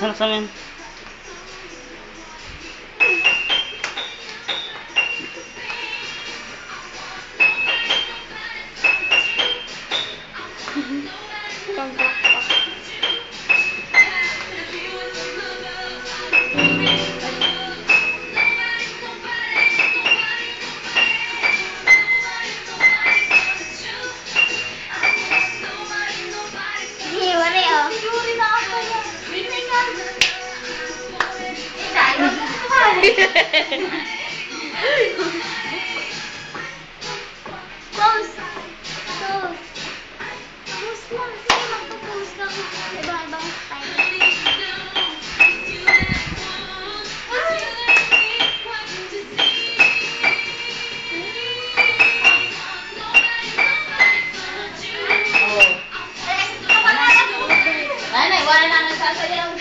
Sana sa amin. Hiwari oh. Hiwari na ako yan. Hindi nga. Close. Close. Close lang. Sige, magpo-close ka. Ibang-ibang style. Ay, wala na nagsasayaw.